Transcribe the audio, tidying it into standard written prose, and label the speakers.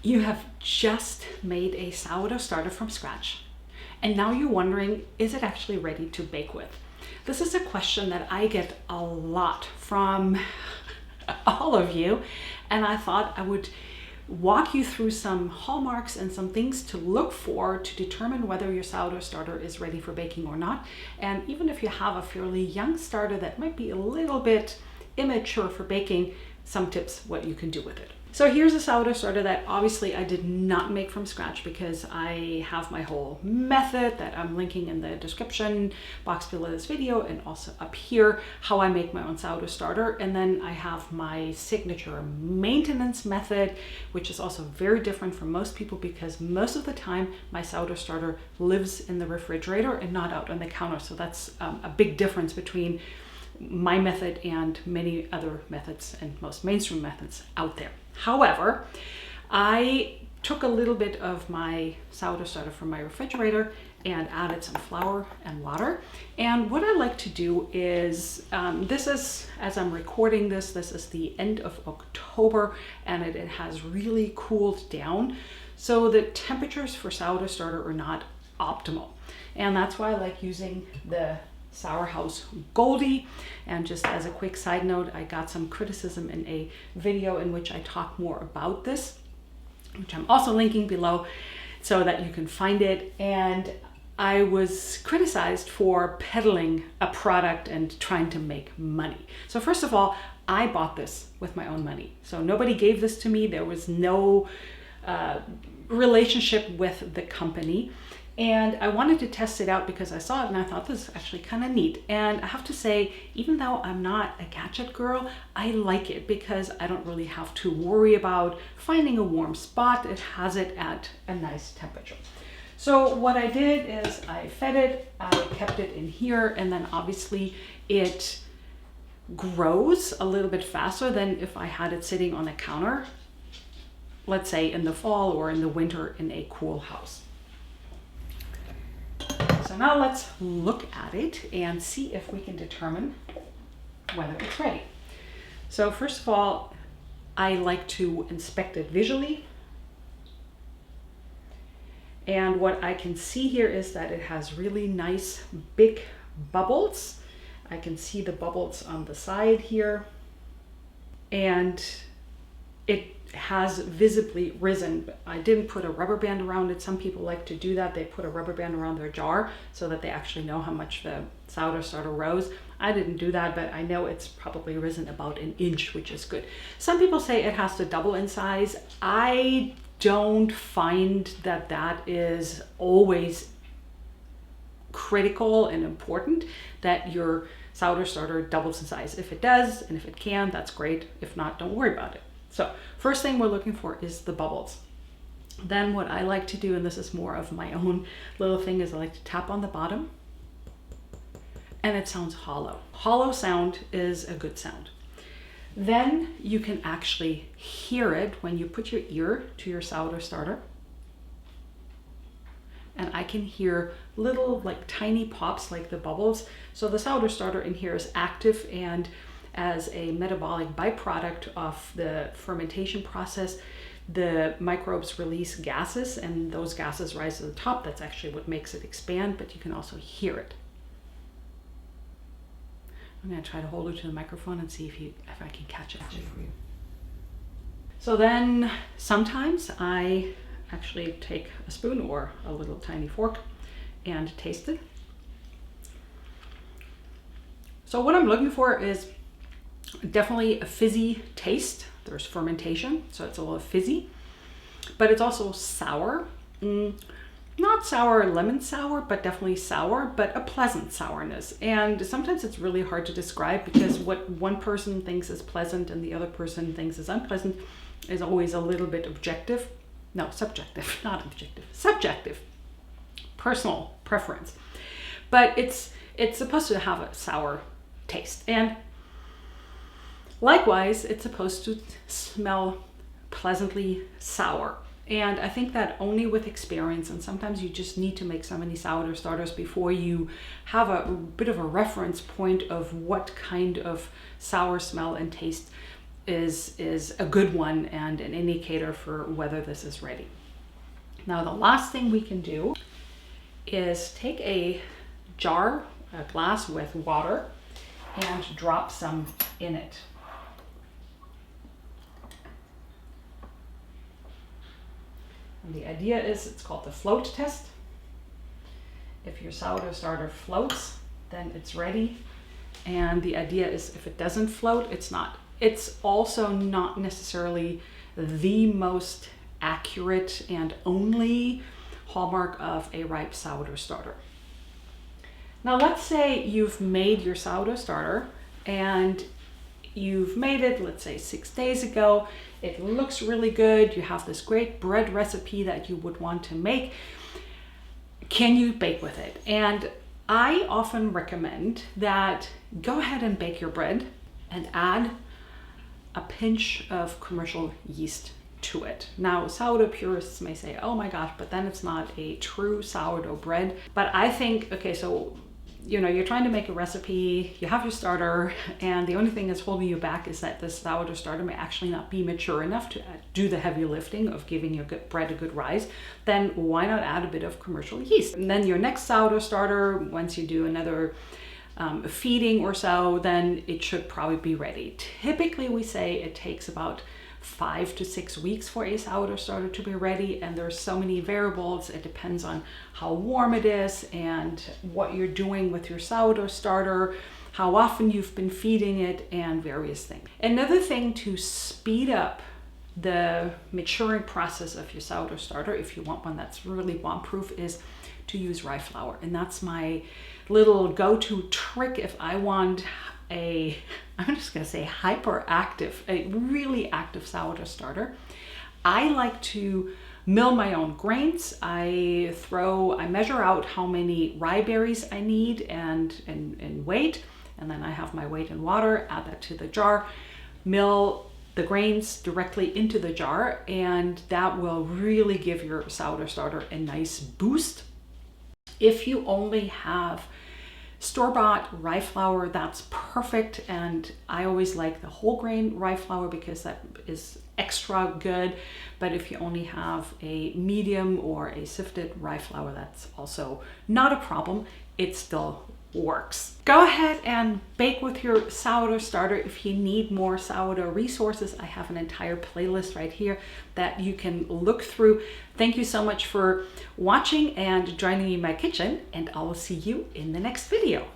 Speaker 1: You have just made a sourdough starter from scratch, and now you're wondering, is it actually ready to bake with? This is a question that I get a lot from all of you, and I thought I would walk you through some hallmarks and some things to look for to determine whether your sourdough starter is ready for baking or not. And even if you have a fairly young starter that might be a little bit immature for baking, some tips what you can do with it. So here's a sourdough starter that obviously I did not make from scratch, because I have my whole method that I'm linking in the description box below this video, and also up here how I make my own sourdough starter. And then I have my signature maintenance method, which is also very different from most people, because most of the time my sourdough starter lives in the refrigerator and not out on the counter. So that's a big difference between my method and many other methods and most mainstream methods out there. However, I took a little bit of my sourdough starter from my refrigerator and added some flour and water. And what I like to do is, this is, as I'm recording this is the end of October, and it has really cooled down. So the temperatures for sourdough starter are not optimal. And that's why I like using the Sourhouse Goldie. And just as a quick side note, I got some criticism in a video in which I talk more about this, which I'm also linking below so that you can find it. And I was criticized for peddling a product and trying to make money. So first of all, I bought this with my own money. So nobody gave this to me. There was no relationship with the company. And I wanted to test it out because I saw it and I thought this is actually kind of neat. And I have to say, even though I'm not a gadget girl, I like it because I don't really have to worry about finding a warm spot. It has it at a nice temperature. So what I did is I fed it, I kept it in here, and then obviously it grows a little bit faster than if I had it sitting on a counter, let's say in the fall or in the winter in a cool house. So now let's look at it and see if we can determine whether it's ready. So first of all, I like to inspect it visually. And what I can see here is that it has really nice big bubbles. I can see the bubbles on the side here. And it has visibly risen. I didn't put a rubber band around it. Some people like to do that. They put a rubber band around their jar so that they actually know how much the sourdough starter rose. I didn't do that, but I know it's probably risen about an inch, which is good. Some people say it has to double in size. I don't find that that is always critical and important that your sourdough starter doubles in size. If it does, and if it can, that's great. If not, don't worry about it. So first thing we're looking for is the bubbles. Then what I like to do, and this is more of my own little thing, is I like to tap on the bottom and it sounds hollow. Hollow sound is a good sound. Then you can actually hear it when you put your ear to your sourdough starter. And I can hear little like tiny pops like the bubbles. So the sourdough starter in here is active, and as a metabolic byproduct of the fermentation process, the microbes release gases, and those gases rise to the top. That's actually what makes it expand, but you can also hear it. I'm going to try to hold it to the microphone and see if I can catch it for you. So then sometimes I actually take a spoon or a little tiny fork and taste it. So what I'm looking for is definitely a fizzy taste. There's fermentation, so it's a little fizzy, but it's also sour. Not sour, lemon sour, but definitely sour, but a pleasant sourness. And sometimes it's really hard to describe, because what one person thinks is pleasant and the other person thinks is unpleasant is always a little bit objective. No, subjective, not objective, subjective, personal preference. But it's supposed to have a sour taste. And likewise, it's supposed to smell pleasantly sour. And I think that only with experience, and sometimes you just need to make so many sourdough starters before you have a bit of a reference point of what kind of sour smell and taste is a good one and an indicator for whether this is ready. Now, the last thing we can do is take a jar, a glass with water, and drop some in it. And the idea is, it's called the float test. If your sourdough starter floats, then it's ready. And the idea is, if it doesn't float, it's not. It's also not necessarily the most accurate and only hallmark of a ripe sourdough starter. Now, let's say you've made your sourdough starter and you've made it, let's say 6 days ago. It looks really good. You have this great bread recipe that you would want to make. Can you bake with it? And I often recommend that go ahead and bake your bread and add a pinch of commercial yeast to it. Now, sourdough purists may say, oh my gosh, but then it's not a true sourdough bread. But I think, okay, so, you know, you're trying to make a recipe, you have your starter, and the only thing that's holding you back is that the sourdough starter may actually not be mature enough to do the heavy lifting of giving your bread a good rise. Then why not add a bit of commercial yeast? And then your next sourdough starter, once you do another feeding or so, then it should probably be ready. Typically, we say it takes about 5 to 6 weeks for a sourdough starter to be ready, and there's so many variables. It depends on how warm it is and what you're doing with your sourdough starter, how often you've been feeding it, and various things. Another thing to speed up the maturing process of your sourdough starter, if you want one that's really bomb-proof, is to use rye flour. And that's my little go-to trick if I want I'm just gonna say hyperactive, a really active sourdough starter. I like to mill my own grains. I measure out how many rye berries I need and weight, and then I have my weight in water, add that to the jar, mill the grains directly into the jar, and that will really give your sourdough starter a nice boost. If you only have store-bought rye flour, that's perfect, and I always like the whole grain rye flour because that is extra good. But if you only have a medium or a sifted rye flour, that's also not a problem. It still works. Go ahead and bake with your sourdough starter. If you need more sourdough resources, I have an entire playlist right here that you can look through. Thank you so much for watching and joining me in my kitchen, and I will see you in the next video.